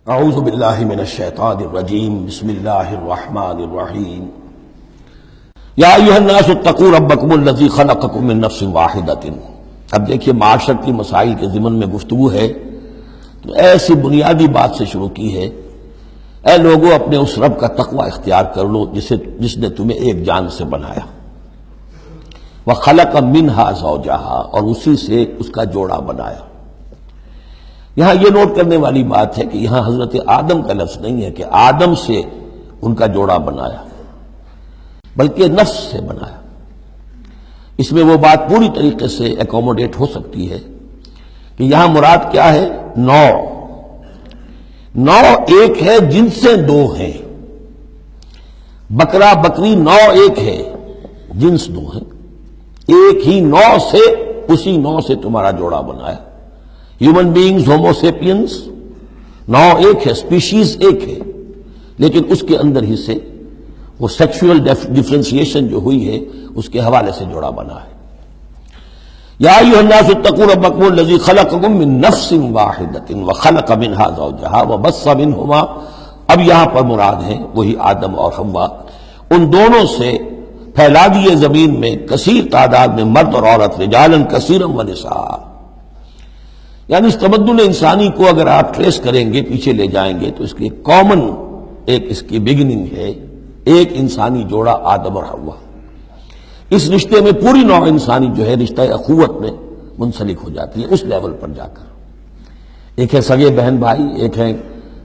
اعوذ باللہ من الشیطان الرجیم بسم اللہ الرحمن الرحیم یا ایھا الناس اتقوا ربکم الذی خلقکم من نفس واحدۃ۔ اب دیکھیے معاشرتی مسائل کے ضمن میں گفتگو ہے تو ایسی بنیادی بات سے شروع کی ہے، اے لوگوں اپنے اس رب کا تقوی اختیار کر لو جس نے تمہیں ایک جان سے بنایا، وخلق منہا زوجہا، اور اسی سے اس کا جوڑا بنایا۔ یہاں یہ نوٹ کرنے والی بات ہے کہ یہاں حضرت آدم کا لفظ نہیں ہے کہ آدم سے ان کا جوڑا بنایا، بلکہ نفس سے بنایا۔ اس میں وہ بات پوری طریقے سے ایکوموڈیٹ ہو سکتی ہے کہ یہاں مراد کیا ہے؟ نو ایک ہے، جن سے دو ہیں۔ بکرا بکری نو ایک ہے، جنس دو ہیں، ایک ہی نو سے، اسی نو سے تمہارا جوڑا بنایا۔ ہیومن بینگز ہومو سیپینز نو ایک ہے، اسپیشیز ایک ہے، لیکن اس کے اندر ہی سے وہ سیکشول ڈفرینسیشن جو ہوئی ہے اس کے حوالے سے جوڑا بنا ہے۔ یا ایھا الناس اتقوا ربکم الذی خلقکم من نفس واحدۃ وخلق منھا زوجہا وبث منھما، اب یہاں پر مراد ہیں وہی آدم اور حوا، ان دونوں سے پھیلا دیے زمین میں کثیر تعداد میں مرد اور عورت، رجالا کثیرا ونساء۔ یعنی اس تمدن انسانی کو اگر آپ ٹریس کریں گے، پیچھے لے جائیں گے، تو اس کی کامن ایک اس کی بگننگ ہے، ایک انسانی جوڑا آدم اور حوا۔ اس رشتے میں پوری نوع انسانی جو ہے رشتہ اخوت میں منسلک ہو جاتی ہے، اس لیول پر جا کر۔ ایک ہے سگے بہن بھائی، ایک ہے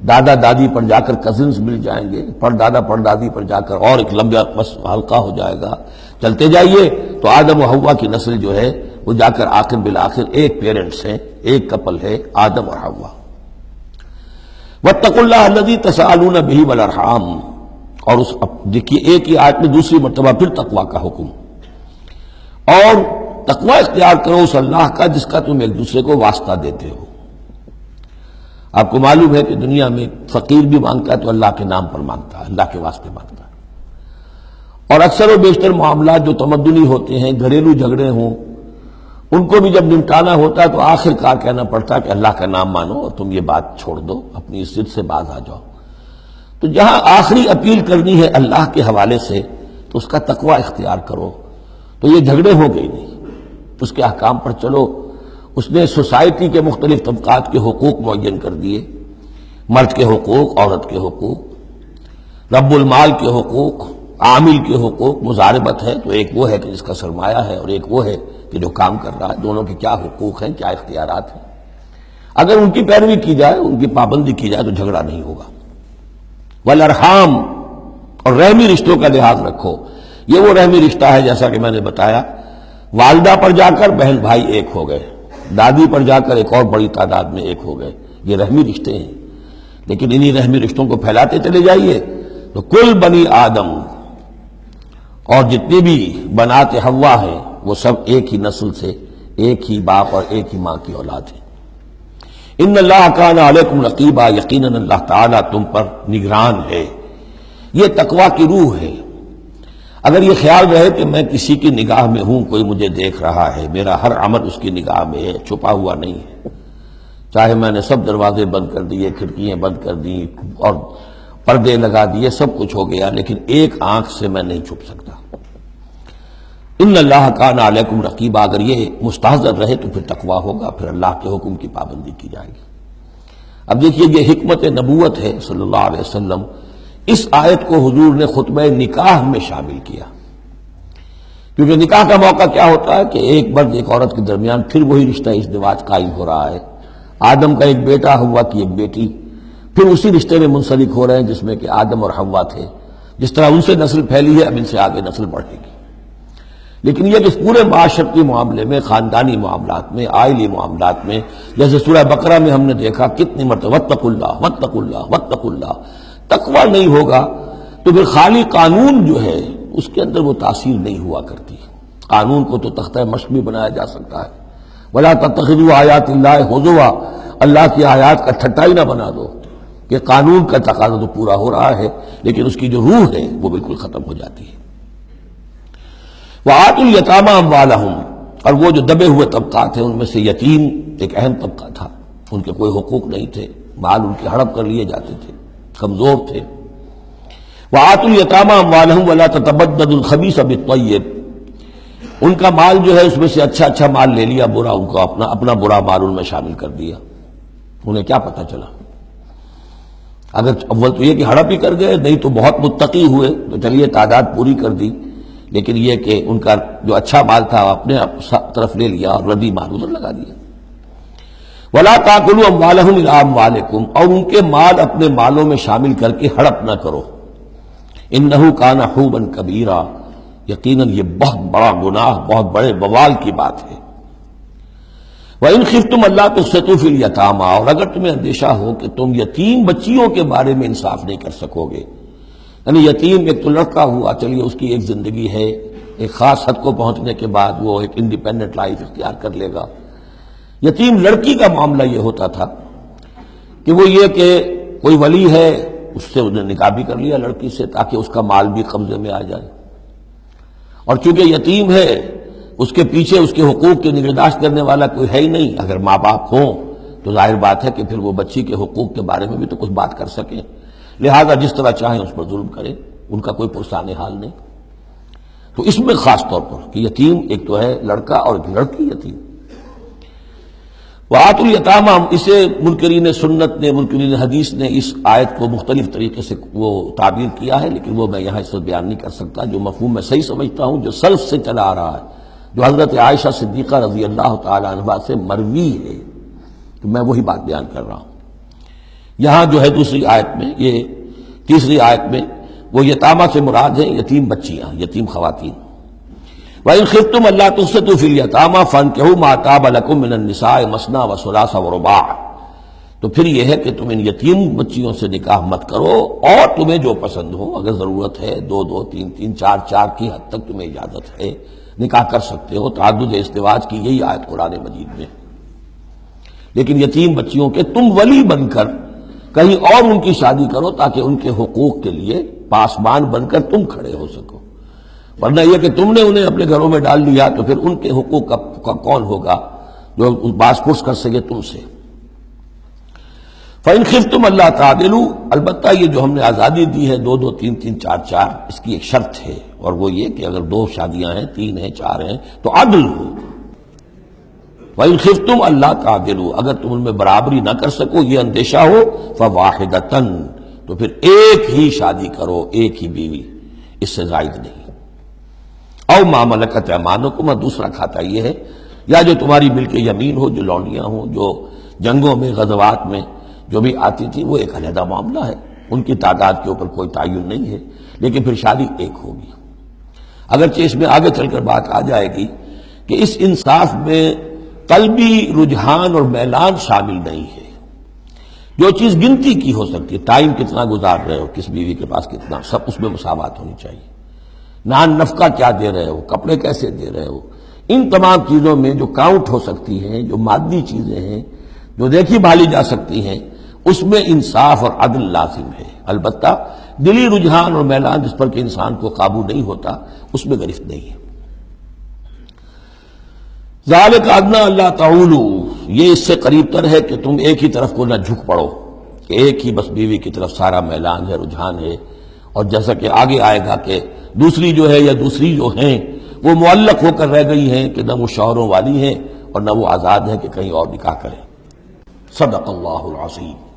دادا دادی پر جا کر کزنز مل جائیں گے، پردادا پردادی پر جا کر اور ایک لمبا بس حلقہ ہو جائے گا۔ چلتے جائیے تو آدم و حوا کی نسل جو ہے وہ جا کر آخر بالآخر ایک پیرنٹس ہیں، ایک کپل ہے، آدم اور حوا۔ واتقوا اللہ الذی تساءلون بہ والارحام، اور اس دیکھیے ایک ہی آیت میں دوسری مرتبہ پھر تقوی کا حکم، اور تقوی اختیار کرو اس اللہ کا جس کا تم ایک دوسرے کو واسطہ دیتے ہو۔ آپ کو معلوم ہے کہ دنیا میں فقیر بھی مانگتا ہے تو اللہ کے نام پر مانگتا ہے، اللہ کے واسطے مانگتا ہے، اور اکثر و بیشتر معاملات جو تمدنی ہوتے ہیں، گھریلو جھگڑے ہوں، ان کو بھی جب نمٹانا ہوتا ہے تو آخر کار کہنا پڑتا ہے کہ اللہ کا نام مانو اور تم یہ بات چھوڑ دو، اپنی اس ضد سے باز آ جاؤ۔ تو جہاں آخری اپیل کرنی ہے اللہ کے حوالے سے تو اس کا تقوی اختیار کرو، تو یہ جھگڑے ہو گئی نہیں، اس کے احکام پر چلو۔ اس نے سوسائٹی کے مختلف طبقات کے حقوق معین کر دیے، مرد کے حقوق، عورت کے حقوق، رب المال کے حقوق، عامل کے حقوق، مضاربت ہے تو ایک وہ ہے کہ جس کا سرمایہ ہے اور ایک وہ ہے کہ جو کام کر رہا ہے، دونوں کے کیا حقوق ہیں، کیا اختیارات ہیں۔ اگر ان کی پیروی کی جائے، ان کی پابندی کی جائے تو جھگڑا نہیں ہوگا۔ والارحام، اور رحمی رشتوں کا لحاظ رکھو۔ یہ وہ رحمی رشتہ ہے جیسا کہ میں نے بتایا، والدہ پر جا کر بہن بھائی ایک ہو گئے، دادی پر جا کر ایک اور بڑی تعداد میں ایک ہو گئے، یہ رحمی رشتے ہیں۔ لیکن انہی رحمی رشتوں کو پھیلاتے چلے جائیے تو کل بنی آدم، اور جتنی بھی بنات حوا ہیں وہ سب ایک ہی نسل سے، ایک ہی باپ اور ایک ہی ماں کی اولاد ہیں۔ ان اللہ کان علیکم رقیبا، یقیناً اللہ تعالیٰ تم پر نگران ہے۔ یہ تقوی کی روح ہے۔ اگر یہ خیال رہے کہ میں کسی کی نگاہ میں ہوں، کوئی مجھے دیکھ رہا ہے، میرا ہر عمل اس کی نگاہ میں ہے، چھپا ہوا نہیں ہے، چاہے میں نے سب دروازے بند کر دیے، کھڑکیاں بند کر دی اور پردے لگا دیے، سب کچھ ہو گیا، لیکن ایک آنکھ سے میں نہیں چھپ سکتا۔ ان اللہ کان علیکم رقیبا، اگر یہ مستحضر رہے تو پھر تقوی ہوگا، پھر اللہ کے حکم کی پابندی کی جائے گی۔ اب دیکھیے یہ حکمت نبوت ہے صلی اللہ علیہ وسلم، اس آیت کو حضور نے خطبہ نکاح میں شامل کیا، کیونکہ نکاح کا موقع کیا ہوتا ہے کہ ایک مرد ایک عورت کے درمیان پھر وہی رشتہ ازدواج قائم ہو رہا ہے، آدم کا ایک بیٹا، حوا کی ایک بیٹی، پھر اسی رشتے میں منسلک ہو رہے ہیں جس میں کہ آدم اور حوا تھے۔ جس طرح ان سے نسل پھیلی ہے، اب ان سے آگے نسل بڑھے گی۔ لیکن یہ کہ پورے معاشرتی معاملے میں، خاندانی معاملات میں، عائلی معاملات میں، جیسے سورہ بقرہ میں ہم نے دیکھا کتنی مرتبہ واتقوا اللہ واتقوا اللہ واتقوا اللہ، تقوی نہیں ہوگا تو پھر خالی قانون جو ہے اس کے اندر وہ تاثیر نہیں ہوا کرتی۔ قانون کو تو تختہ مشق بھی بنایا جا سکتا ہے، ولا تتخذوا آیات اللہ ہزوا، اللہ کی آیات کا ٹھٹا ہی نہ بنا دو، کہ قانون کا تقاضا تو پورا ہو رہا ہے لیکن اس کی جو روح ہے وہ بالکل ختم ہو جاتی ہے۔ وآتوا الیتامی اموالہم، اور وہ جو دبے ہوئے طبقات ہیں ان میں سے یتیم ایک اہم طبقہ تھا، ان کے کوئی حقوق نہیں تھے، مال ان کے ہڑپ کر لیے جاتے تھے، کمزور تھے۔ وآتوا الیتامی اموالہم ولا تتبدلوا الخبیث بالطیب، ان کا مال جو ہے اس میں سے اچھا اچھا مال لے لیا، برا ان کو اپنا برا مال ان میں شامل کر دیا۔ انہیں کیا پتہ چلا؟ اگر اول تو یہ کہ ہڑپ ہی کر گئے، نہیں تو بہت متقی ہوئے تو چلیے تعداد پوری کر دی، لیکن یہ کہ ان کا جو اچھا مال تھا اپنے طرف لے لیا اور ردی مال ادھر لگا دیا۔ وَلَا تَأْكُلُوا أَمْوَالَهُمْ إِلَىٰ أَمْوَالِكُمْ، اور ان کے مال اپنے مالوں میں شامل کر کے ہڑپ نہ کرو۔ إِنَّهُ كَانَ حُوبًا كَبِيرًا، یقیناً یہ بہت بڑا گناہ، بہت بڑے بوال کی بات ہے۔ وَإِنْ خِفْتُمْ أَلَّا تُقْسِطُوا فِي الْيَتَامَىٰ، اور اگر تمہیں اندیشہ ہو کہ تم یتیم بچیوں کے بارے میں انصاف نہیں کر سکو گے، یعنی یتیم ایک تو لڑکا ہوا، چلیے اس کی ایک زندگی ہے، ایک خاص حد کو پہنچنے کے بعد وہ ایک انڈیپینڈنٹ لائف اختیار کر لے گا۔ یتیم لڑکی کا معاملہ یہ ہوتا تھا کہ وہ یہ کہ کوئی ولی ہے، اس سے انہیں نکاح بھی کر لیا لڑکی سے تاکہ اس کا مال بھی قبضے میں آ جائے، اور چونکہ یتیم ہے اس کے پیچھے اس کے حقوق کی نگہداشت کرنے والا کوئی ہے ہی نہیں۔ اگر ماں باپ ہوں تو ظاہر بات ہے کہ پھر وہ بچی کے حقوق کے بارے میں بھی تو کچھ بات کر سکیں، لہذا جس طرح چاہیں اس پر ظلم کریں، ان کا کوئی پرسان حال نہیں۔ تو اس میں خاص طور پر کہ یتیم ایک تو ہے لڑکا اور ایک لڑکی یتیم۔ وآتوا الیتامی، اسے منکرین سنت نے، منکرین حدیث نے اس آیت کو مختلف طریقے سے وہ تعبیر کیا ہے، لیکن وہ میں یہاں اس وقت بیان نہیں کر سکتا۔ جو مفہوم میں صحیح سمجھتا ہوں، جو سلف سے چلا آ رہا ہے، جو حضرت عائشہ صدیقہ رضی اللہ تعالی عنہا سے مروی ہے، تو میں وہی بات بیان کر رہا ہوں۔ یہاں جو ہے دوسری آیت میں، یہ تیسری آیت میں، وہ یتامہ سے مراد ہے یتیم بچیاں، یتیم خواتین۔ وَإِنْ خِفْتُمْ أَلَّا تُقْسِطُوا فِي الْيَتَامَىٰ فَانكِحُوا مَا طَابَ لَكُم مِّنَ النِّسَاءِ مَثْنَىٰ وَثُلَاثَ وَرُبَاعَ، تو پھر یہ ہے کہ تم ان یتیم بچیوں سے نکاح مت کرو، اور تمہیں جو پسند ہو، اگر ضرورت ہے دو دو تین تین چار چار کی حد تک تمہیں اجازت ہے، نکاح کر سکتے ہو۔ تعدد ازدواج کی یہی آیت قرآن مجید میں، لیکن یتیم بچیوں کے تم ولی بن کر کہیں اور ان کی شادی کرو تاکہ ان کے حقوق کے لیے پاسبان بن کر تم کھڑے ہو سکو، ورنہ یہ کہ تم نے انہیں اپنے گھروں میں ڈال لیا تو پھر ان کے حقوق کا کون ہوگا جو باز پرس کر سکے تم سے۔ فَإِنْ خِفْتُمْ أَلَّا تَعْدِلُوا، البتہ یہ جو ہم نے آزادی دی ہے دو دو تین تین چار چار، اس کی ایک شرط ہے، اور وہ یہ کہ اگر دو شادیاں ہیں، تین ہیں، چار ہیں، تو عدل ہو۔ وَإِنْ خِفْتُمْ أَلَّا تَعْدِلُوا، اگر تم ان میں برابری نہ کر سکو، یہ اندیشہ ہو، فَوَاحِدَةً، تو پھر ایک ہی شادی کرو، ایک ہی بیوی، اس سے زائد نہیں۔ او ما ملکت ایمانکم، اور دوسرا کھاتا یہ ہے، یا جو تمہاری ملک یمین ہو، جو لونڈیاں ہوں، جو جنگوں میں غزوات میں جو بھی آتی تھی، وہ ایک علیحدہ معاملہ ہے، ان کی تعداد کے اوپر کوئی تعین نہیں ہے، لیکن پھر شادی ایک ہوگی۔ اگرچہ اس میں آگے چل کر بات آ جائے گی کہ اس انصاف میں قلبی رجحان اور میلان شامل نہیں ہے، جو چیز گنتی کی ہو سکتی ہے، ٹائم کتنا گزار رہے ہو، کس بیوی کے پاس کتنا، سب اس میں مساوات ہونی چاہیے۔ نان نفقہ کیا دے رہے ہو، کپڑے کیسے دے رہے ہو، ان تمام چیزوں میں جو کاؤنٹ ہو سکتی ہیں، جو مادی چیزیں ہیں، جو دیکھی بھالی جا سکتی ہیں، اس میں انصاف اور عدل لازم ہے۔ البتہ دلی رجحان اور میلان جس پر کہ انسان کو قابو نہیں ہوتا، اس میں گرفت نہیں ہے۔ ذالک ادنیٰ اللہ تعولوا، یہ اس سے قریب تر ہے کہ تم ایک ہی طرف کو نہ جھک پڑو، کہ ایک ہی بس بیوی کی طرف سارا میلان ہے، رجحان ہے، اور جیسا کہ آگے آئے گا کہ دوسری جو ہے یا دوسری جو ہیں وہ معلق ہو کر رہ گئی ہیں کہ نہ وہ شوہروں والی ہیں اور نہ وہ آزاد ہیں کہ کہیں اور نکاح کریں۔ صدق اللہ العظیم۔